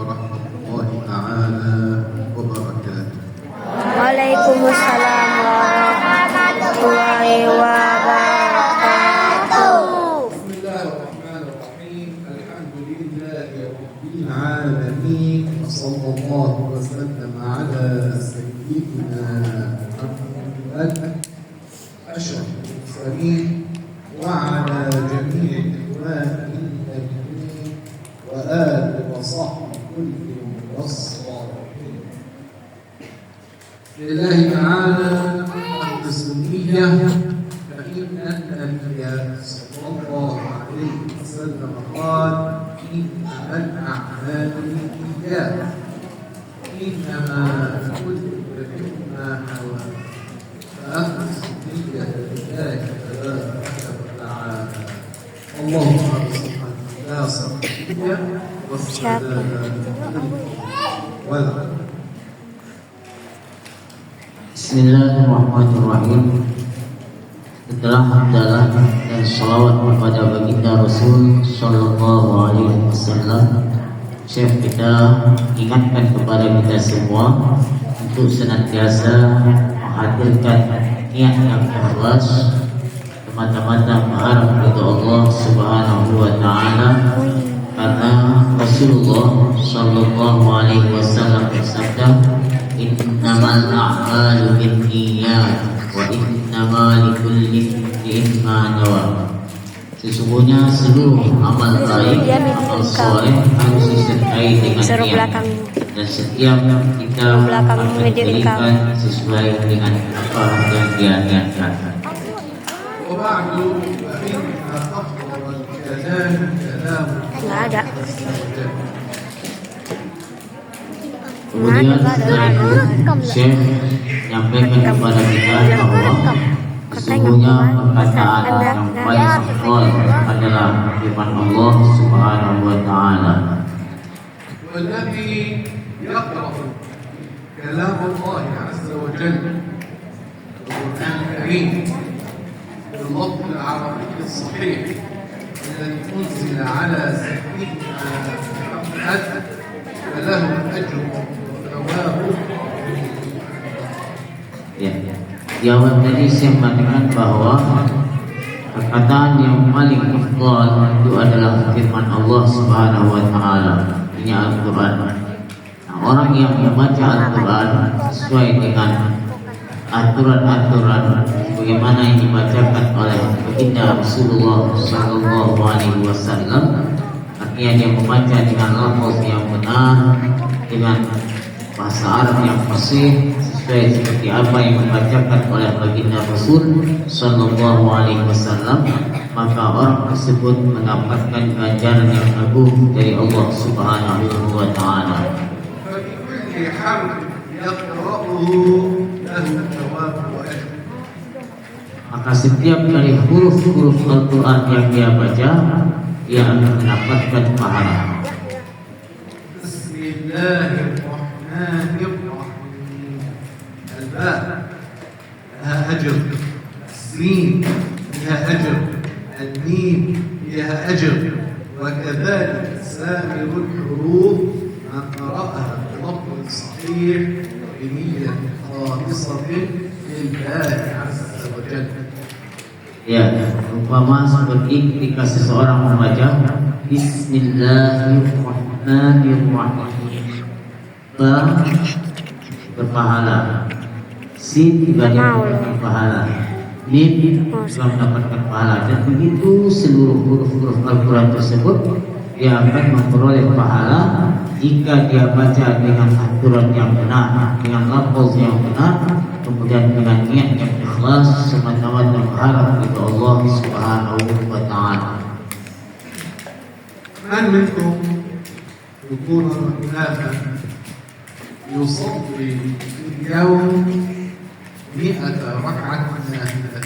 ورحمة الله تعالى وبركاته. Waalaikumsalam warahmatullahi wabarakatuh. بسم الله الرحمن الرحيم. الحمد لله رب العالمين، وصلى الله وسلم على سيدنا محمد أشرف المرسلين وعلى جميع إخوانه النبيين وآله وصحبه كلهم والصالحين. لله تعالى التسليمية، فإن النبي صلى الله عليه وسلم قال: إنما الأعمال بالنيات إنما لكل امرئ ما نوى فأخلص النية لله تبارك وتعالى. اللهم ارزقنا الإخلاص في النية والسداد والعمل. Bismillahirrahmanirrahim. Setelah hamdalah dan salawat kepada baginda Rasul Sallallahu Alaihi Wasallam, Syekh kita ingatkan kepada kita semua untuk senantiasa menghadirkan niat yang ikhlas, semata-mata mengharap ridha Allah Subhanahu Wa Taala, karena Rasulullah Sallallahu Alaihi Wasallam bersabda, innamal a'malu binniyat wa innamal likulli imrin ma nawa. Sesungguhnya seluruh amal baik, amal soleh harus disertai dengan niat, dan setiap kita akan diberikan sesuai dengan apa yang dia niatkan. وبعد فإن أفضل الكلام كلام Nggak ada. Kemudian setelah itu Syekh menyampaikan kepada kita bahwa sesungguhnya perkataan yang paling afdal adalah firman Allah Subhanahu Wa Taala. والذي يقرأ كلام الله عز وجل القرآن الكريم باللفظ العربي الصحيح الذي أنزل على سيدنا محمد فله أجر وثواب. Ya, di awal tadi saya mengatakan bahwa perkataan yang paling afdal itu adalah firman Allah Subhanahu Wa Taala, ini Al-Quran. Nah, orang yang membaca Al-Quran sesuai dengan aturan-aturan bagaimana yang dibacakan oleh baginda Rasulullah Sallallahu Alaihi Wasallam, artinya dia membaca dengan lafaz yang benar, dengan bahasa Arab yang fasih, sesuai seperti apa yang dibacakan oleh baginda Rasul Sallallahu Alaihi Wasallam, maka orang tersebut mendapatkan ganjaran yang agung dari Allah Subhanahu Wa Taala. فبكل حرف يقرأه له ثواب وأجر. Maka setiap dari huruf-huruf Al-Quran yang dia baca, dia akan mendapatkan pahala. بسم الله الرحمن الرحيم. الباء لها أجر، السين لها أجر، الميم لها أجر، وكذلك سائر الحروف من قرأها بلفظ صحيح بنية خالصة لله عز وجل. Ya, umpama seperti ketika seseorang membaca Bismillahirrahmanirrahim, ba berpahala, sin juga mendapatkan pahala, mim juga mendapatkan pahala, dan begitu seluruh huruf-huruf Al-Quran tersebut dia akan memperoleh pahala jika dia baca dengan aturan yang benar, dengan lafaz yang benar, kemudian dengan niat yang ikhlas, semata-mata mengharap kepada Allah Subhanahu Wa Taala. من منكم يكون هناك يصلي في اليوم 100 ركعة نافلة؟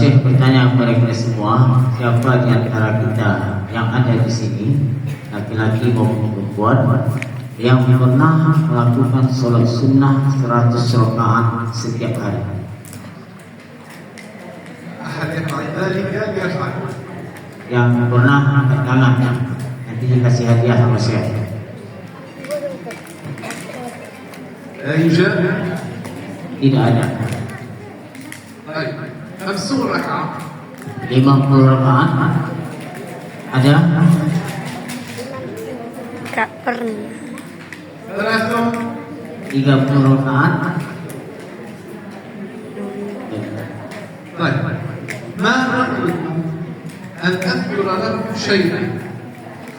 Syekh bertanya kepada kita semua, siapa di antara kita yang ada di sini, laki-laki maupun perempuan, yang pernah melakukan sholat sunnah 100 rakaat setiap hari? أحد يفعل ذلك يفعل. Yang pernah angkat tangan, yang dikasih hadiah sama Syekh. لا يوجد. Tidak ada. طيب 50 ركعة. 50 rakaat. Ada? Gak pernah. 30 rakaat. طيب ما رأيكم أن أذكر لكم شيئا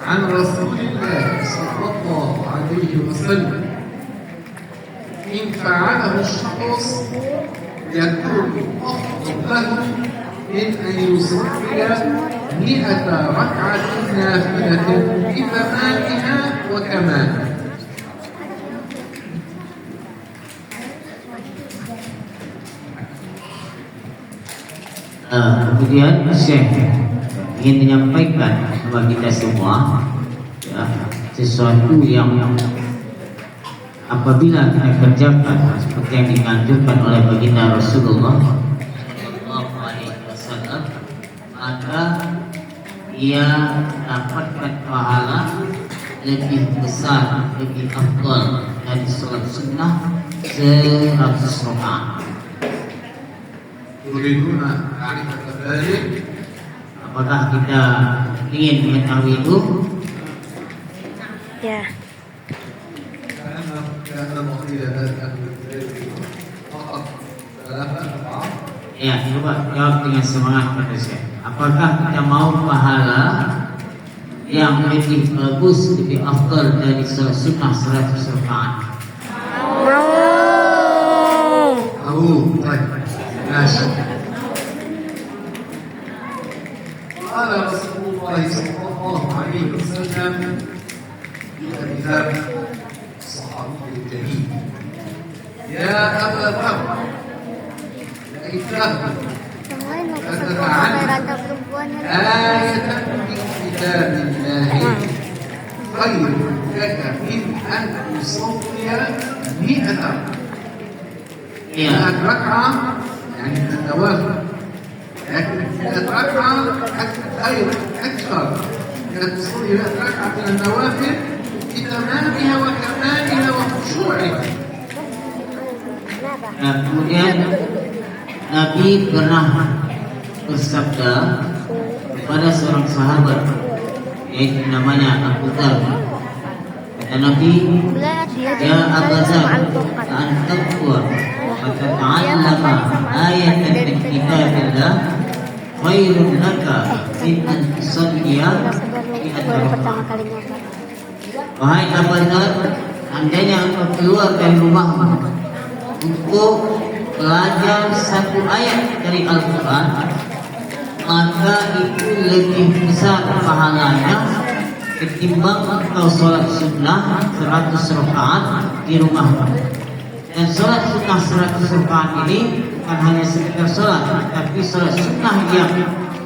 عن رسول الله صلى الله عليه وسلم إن فعله الشخص يكون أفضل له من أن يصلي 100 ركعة نافلة بتمامها وكمالها. Kemudian Syekh ingin menyampaikan kepada kita semua ya, sesuatu yang apabila kita kerjakan seperti yang dianjurkan oleh baginda Rasulullah Shallallahu Alaihi Wasallam, maka ia dapatkan pahala lebih besar, lebih afdal dari sholat sunnah 100 rakaat. تريدون معرفة ذلك؟ Apakah kita ingin mengetahui itu? Ya. كان المفروض هذا فقط 3 4. Ya, coba jawab dengan semangat pada saya. Apakah kita mau pahala yang lebih bagus, lebih afdal dari sholat sunnah 100 rakaat? أو طيب ماشي. قال رسول الله صلى الله عليه وسلم في كتاب الصحابي الجليل يا أبا بكر لئن آية من كتاب الله خير لك من أن تصلي 100 ركعة يعني من النوافل، لكن 100 ركعة خير أكثر من أن تصلي 100 ركعة من النوافل بتمامها وكمالها وخشوعها. Kemudian Nabi pernah bersabda kepada seorang sahabat yaitu namanya Abu Dzar. Kata Nabi, ya Abu Dzar, antaqwa wa tata'allama ayatan min kitabillah khairun laka min an tusalliya fi Pertama kalinya. Wahai Abu Dzar, andainya engkau keluar dari rumahmu untuk belajar satu ayat dari Al-Quran, maka itu lebih besar pahalanya ketimbang engkau sholat sunnah 100 rakaat di rumahmu. Dan sholat sunnah 100 rakaat ini bukan hanya sekedar sholat, tapi sholat sunnah yang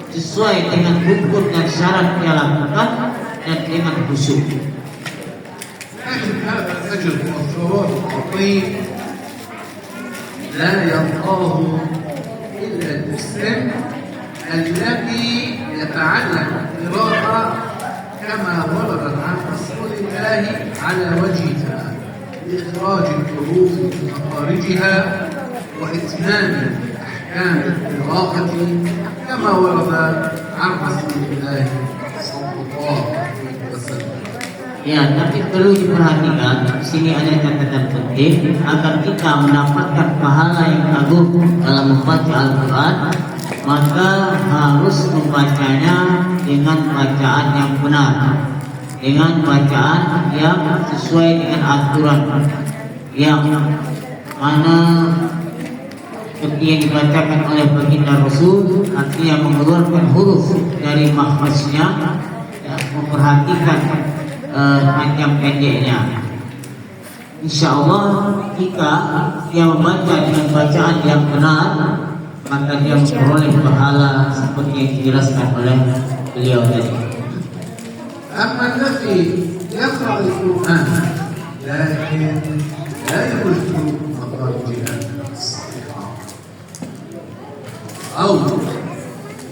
sesuai dengan rukun dan syarat yang lakukan dan dengan khusyuk. لكن هذا الأجر والثواب العظيم لا يلقاه إلا المسلم الذي يتعلم القراءة كما وردت عن رسول الله على وجهها لإخراج الحروف من مخارجها وإتمام أحكام القراءة كما ورد عن رسول الله صلى الله عليه وسلم. Ya, tapi perlu diperhatikan di sini ada catatan penting agar kita mendapatkan pahala yang agung dalam membaca Al-Quran, maka harus membacanya dengan bacaan yang benar, dengan bacaan yang sesuai dengan aturan yang mana seperti yang dibacakan oleh baginda Rasul, artinya mengeluarkan huruf dari makhrajnya, memperhatikan panjang pendeknya. Insya Allah jika dia membaca dengan bacaan yang benar, maka dia memperoleh pahala seperti yang dijelaskan oleh beliau tadi. أما الذي يقرأ القرآن لكن لا يدرك مخارجها الصحيحة أو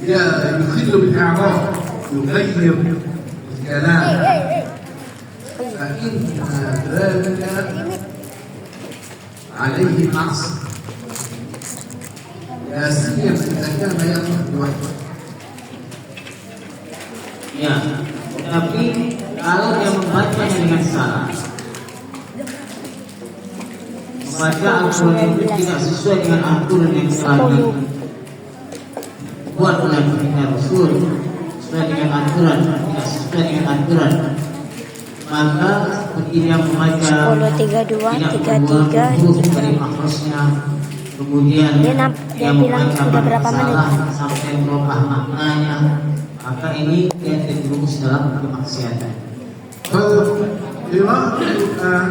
يخل بالإعراب يغير الكلام فإن ذلك عليه معصية لا سيما إذا كان يقرأ لوحده. Ya, tapi kalau dia membacanya dengan salah, membaca Al-Quran itu tidak sesuai dengan aturan yang telah dibuat oleh Baginda Rasul, sesuai dengan aturan, tidak sesuai dengan aturan, maka seperti dia membaca 10, 32, tidak 33, membuang huruf dari makrosnya, kemudian dia dia bilang membaca sudah berapa salah menit. sampai merubah maknanya, maka ini dia terjerumus dalam kemaksiatan. فالقراءة الآن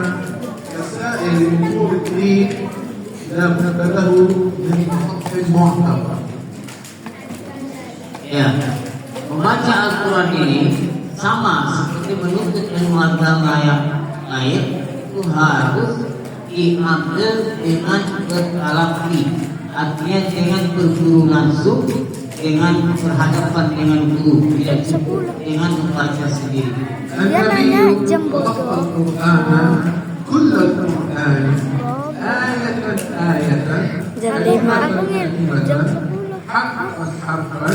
كسائر أمور الدين لا بد له من خط معتبر. Ya, membaca Al-Quran ini sama seperti menuntut ilmu agama yang lain, itu harus diambil dengan bertalaki, artinya dengan berguru langsung, dengan berhadapan dengan guru, tidak cukup dengan membaca sendiri. النبي وصف القرآن كل القرآن آية آية Jam 5, حرفا حرفا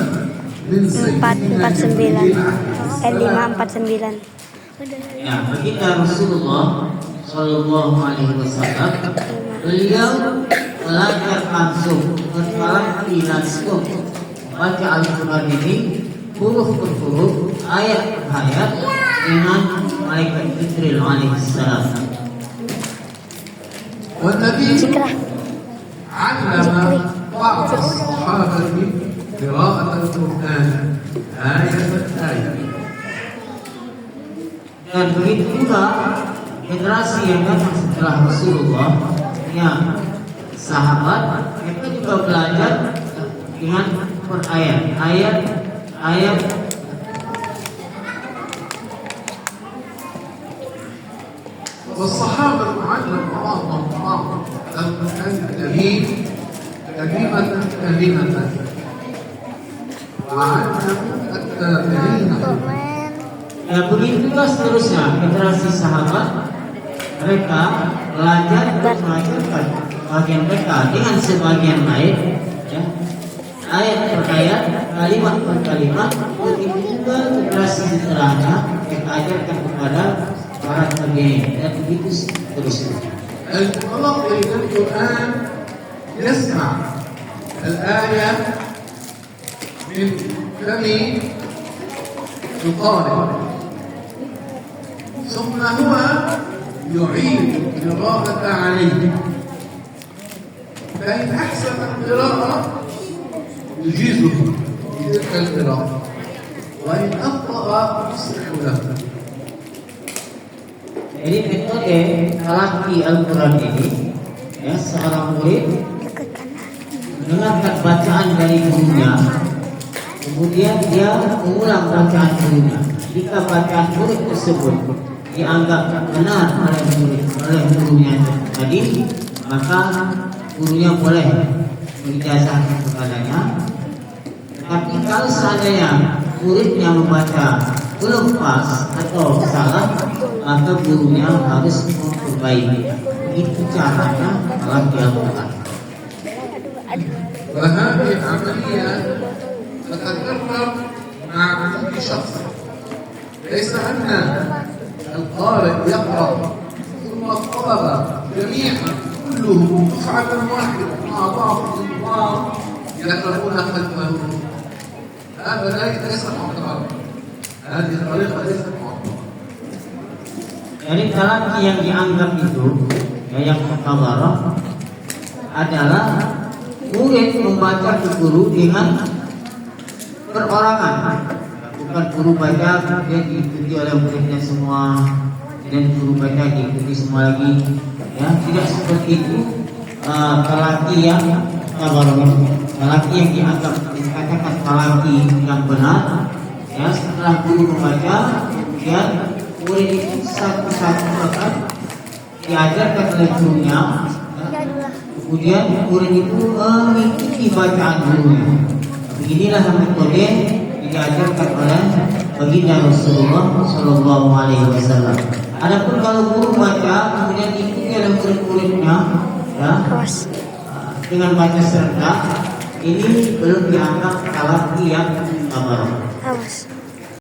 من 449, 549. Ya, baginda Rasulullah Shallallahu Alaihi Wasallam, beliau belajar langsung, bertalaki langsung baca Al-Quran ini huruf per huruf, ayat per ayat dengan malaikat Jibril alaihissalam. والنبي Cikrah. علم بعض الصحابة قراءة القرآن آية آية. Dan begitu juga generasi yang datang setelah Rasulullah, ya sahabat, mereka juga belajar dengan per ayat. والصحابة علم بعضهم بعض القرآن الكريم كلمة كلمة وعلموا التابعين. Ya begitu juga seterusnya generasi sahabat, mereka belajar dan mengajarkan bagian mereka dengan sebagian lain, ya, ayat per ayat, kalimat per kalimat. Begitu juga generasi setelahnya mereka ajarkan kepada para tabi'in, dan begitu seterusnya. المتلقي للقرآن يسمع الآية من فم القارئ ثم هو يعيد القراءة عليه، فإن أحسن القراءة يجيزه بتلك القراءة، وإن أخطأ يصلح له. Jadi metode talaki Al-Quran ini, ya, seorang murid mendengarkan bacaan dari gurunya, kemudian dia mengulang bacaan gurunya. Jika bacaan murid tersebut dianggap benar oleh gurunya tadi, maka gurunya boleh mengijazahkan kepadanya. Tapi kalau seandainya muridnya membaca belum pas atau salah, maka gurunya harus memperbaiki. Itu caranya dalam Al-Quran. وهذه العملية تتكرر مع كل شخص، ليس أن القارئ يقرأ ثم الطلبة جميعا كلهم دفعة واحدة مع بعض الطلاب يقرؤون خلفه. هذا ليس معتبرا، هذه الطريقة ليست معتبرة. Jadi talaki yang dianggap itu, yang muhtabarah, adalah murid membaca ke guru dengan perorangan, bukan guru baca dia diikuti oleh muridnya semua, dan guru baca diikuti semua lagi, ya tidak seperti itu. Talaki yang talaki yang dianggap dikatakan talaki yang benar, ya setelah guru membaca, kemudian murid itu satu-satu akan diajarkan oleh gurunya, ya. Kemudian murid itu mengikuti bacaan gurunya. Beginilah metode yang diajarkan oleh baginda Rasulullah Shallallahu Alaihi Wasallam. Adapun kalau guru baca kemudian diikuti oleh murid-muridnya, ya, Awas. dengan baca serentak, ini belum dianggap talaki yang tabarok. Awas.